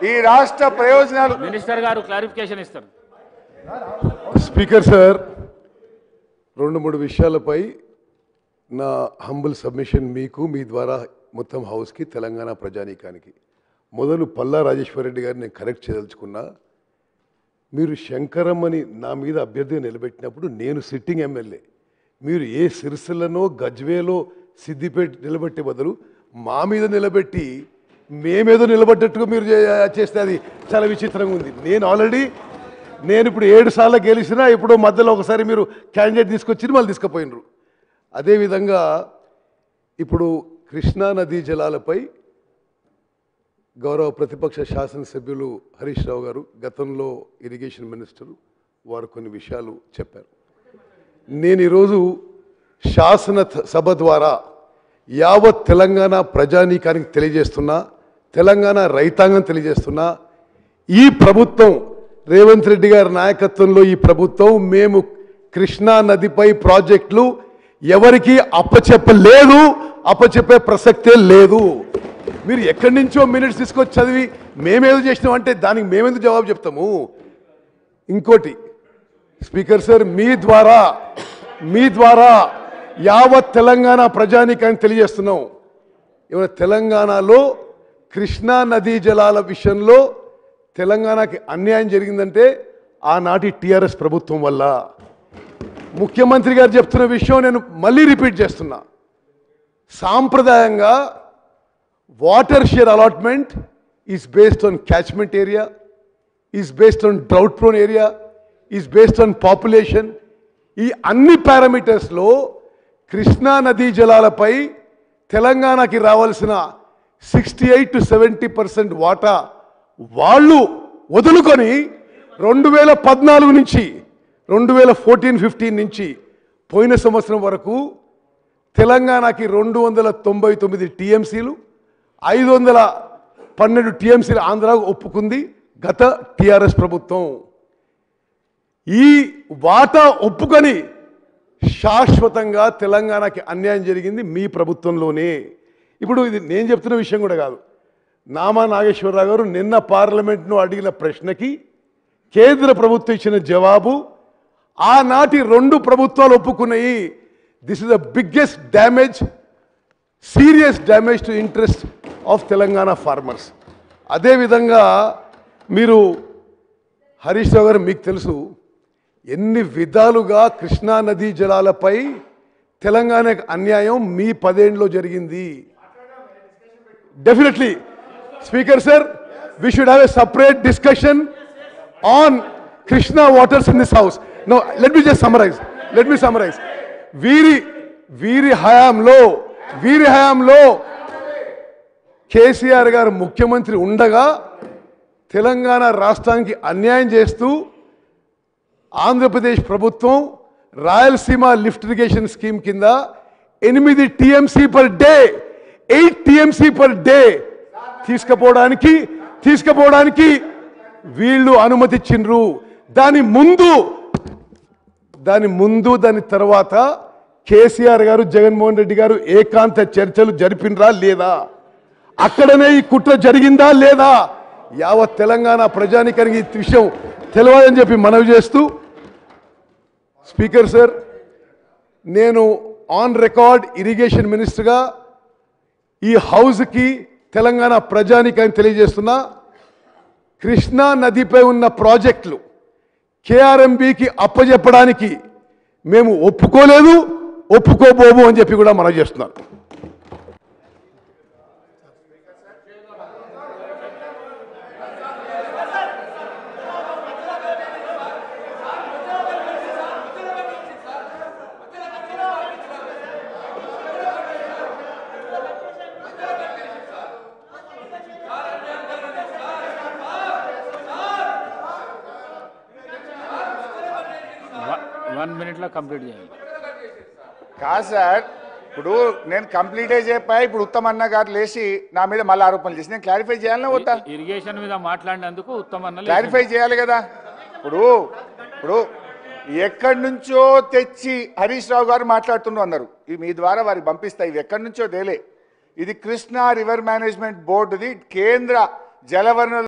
ఈ రాష్ట్ర ప్రయోజనాలు మినిస్టర్ గారు క్లారిఫికేషన్ ఇస్తారు. స్పీకర్ సార్, 2-3 విషయాలపై నా హంబుల్ సబ్మిషన్ మీకు, మీ ద్వారా మొత్తం హౌస్కి, తెలంగాణ ప్రజానీకానికి. మొదలు పల్లా రాజేశ్వరరెడ్డి గారిని నేను కరెక్ట్ చేయదలుచుకున్నా. మీరు శంకరమ్మని నా మీద అభ్యర్థిగా నిలబెట్టినప్పుడు నేను సిట్టింగ్ ఎమ్మెల్యే. మీరు ఏ సిరిసిల్లలో, గజ్వేలో, సిద్దిపేట నిలబెట్టే బదులు మా మీద నిలబెట్టి మేమేదో నిలబడ్డట్టుగా మీరు చేస్తే అది చాలా విచిత్రంగా ఉంది. నేను ఇప్పుడు 7 సార్లు గెలిచినా ఇప్పుడు మధ్యలో ఒకసారి మీరు క్యాండిడేట్ తీసుకొచ్చి మళ్ళీ తీసుకుపోయినరు. అదేవిధంగా ఇప్పుడు కృష్ణా నదీ జలాలపై గౌరవ ప్రతిపక్ష శాసనసభ్యులు హరీష్ రావు గారు, గతంలో ఇరిగేషన్ మినిస్టరు, వారు కొన్ని విషయాలు చెప్పారు. నేను ఈరోజు శాసన సభ ద్వారా యావత్ తెలంగాణ ప్రజానీకానికి తెలియజేస్తున్నా, తెలంగాణ రైతాంగం తెలియజేస్తున్నా, ఈ ప్రభుత్వం రేవంత్ రెడ్డి గారి నాయకత్వంలో ఈ ప్రభుత్వం మేము కృష్ణా నదిపై ప్రాజెక్టులు ఎవరికి అప్పచెప్పలేదు, అప్పచెప్పే ప్రసక్తే లేదు. మీరు ఎక్కడి నుంచో మినిట్స్ తీసుకొచ్చి చదివి మేమేదో చేసినాం అంటే దానికి మేమెందుకు జవాబు చెప్తాము? ఇంకోటి స్పీకర్ సార్, మీ ద్వారా యావత్ తెలంగాణ ప్రజానీకాన్ని తెలియజేస్తున్నాం. ఏమైనా తెలంగాణలో కృష్ణా నదీ జలాల విషయంలో తెలంగాణకి అన్యాయం జరిగిందంటే ఆనాటి టీఆర్ఎస్ ప్రభుత్వం వల్ల. ముఖ్యమంత్రి గారు చెప్తున్న విషయం నేను మళ్ళీ రిపీట్ చేస్తున్నా. సాంప్రదాయంగా water share allotment is based on catchment area, is based on drought prone area, is based on population. ఈ అన్ని పారామీటర్స్లో కృష్ణా నదీ జలాలపై తెలంగాణకి రావాల్సిన 68 to 70% వాటా వాళ్ళు వదులుకొని 2014 నుంచి 2014-15 నుంచి పోయిన సంవత్సరం వరకు తెలంగాణకి 299 టీఎంసీలు, 512 టీఎంసీలు ఆంధ్రాకు ఒప్పుకుంది గత టీఆర్ఎస్ ప్రభుత్వం. ఈ వాటా ఒప్పుకొని శాశ్వతంగా తెలంగాణకి అన్యాయం జరిగింది మీ ప్రభుత్వంలోనే. ఇప్పుడు ఇది నేను చెప్తున్న విషయం కూడా కాదు. నామా నాగేశ్వరరావు గారు నిన్న పార్లమెంట్ను అడిగిన ప్రశ్నకి కేంద్ర ప్రభుత్వం ఇచ్చిన జవాబు ఆనాటి 2 ప్రభుత్వాలు ఒప్పుకున్నాయి. This is the biggest damage, serious damage to interest of Telangana farmers. అదేవిధంగా మీరు హరీష్ రావు గారు, మీకు తెలుసు ఎన్ని విధాలుగా కృష్ణా నదీ జలాలపై తెలంగాణకు అన్యాయం మీ 10 ఏళ్ళలో జరిగింది. Definitely speaker sir, we should have a separate discussion on Krishna waters in this house. No, let me summarize. వీరి హయాంలో కేసీఆర్ గారు ముఖ్యమంత్రి ఉండగా తెలంగాణ రాష్ట్రానికి అన్యాయం చేస్తూ ఆంధ్రప్రదేశ్ ప్రభుత్వం రాయలసీమ లిఫ్ట్ ఇరిగేషన్ స్కీమ్ కింద 8 TMC per day, 8 TMC per day తీసుకుపోవడానికి వీళ్ళు అనుమతిచ్చిండ్రు. దాని తర్వాత కేసీఆర్ గారు, జగన్మోహన్ రెడ్డి గారు ఏకాంత చర్చలు జరిపినరా లేదా? అక్కడనే ఈ కుట్ర జరిగిందా లేదా? యావత్ తెలంగాణ ప్రజానికానికి ఈ విషయం తెలియాలని చెప్పి మనవి చేస్తూ, స్పీకర్ సార్, నేను ఆన్ రికార్డ్ ఇరిగేషన్ మినిస్టర్గా ఈ హౌస్కి తెలంగాణ ప్రజానికాన్ని తెలియజేస్తున్నా, కృష్ణా నదిపై ఉన్న ప్రాజెక్టులు కేఆర్ఎంబీకి అప్పజెప్పడానికి మేము ఒప్పుకోలేదు, ఒప్పుకోబోము అని చెప్పి కూడా మనం చేస్తున్నాం. వన్ మినిట్లో కంప్లీట్ చేయాలి. కాదు సార్, ఇప్పుడు నేను కంప్లీట్ చెప్పా. ఇప్పుడు ఉత్తమన్న గారు లేచి నా మీద మళ్ళీ ఆరోపణలు చేసి నేను క్లారిఫై చేయాలనే వద్దా? ఇరిగేషన్ మీద మాట్లాడినందుకు ఉత్తమన్న క్లారిఫై చేయాలి కదా. ఇప్పుడు ఎక్కడి నుంచో తెచ్చి హరీష్ రావు గారు మాట్లాడుతున్నారు అన్నారు. ఇవి మీ ద్వారా వారికి పంపిస్తాయి. ఇవి ఎక్కడి నుంచో తేలే. ఇది కృష్ణా రివర్ మేనేజ్మెంట్ బోర్డుది, కేంద్ర జలవనరుల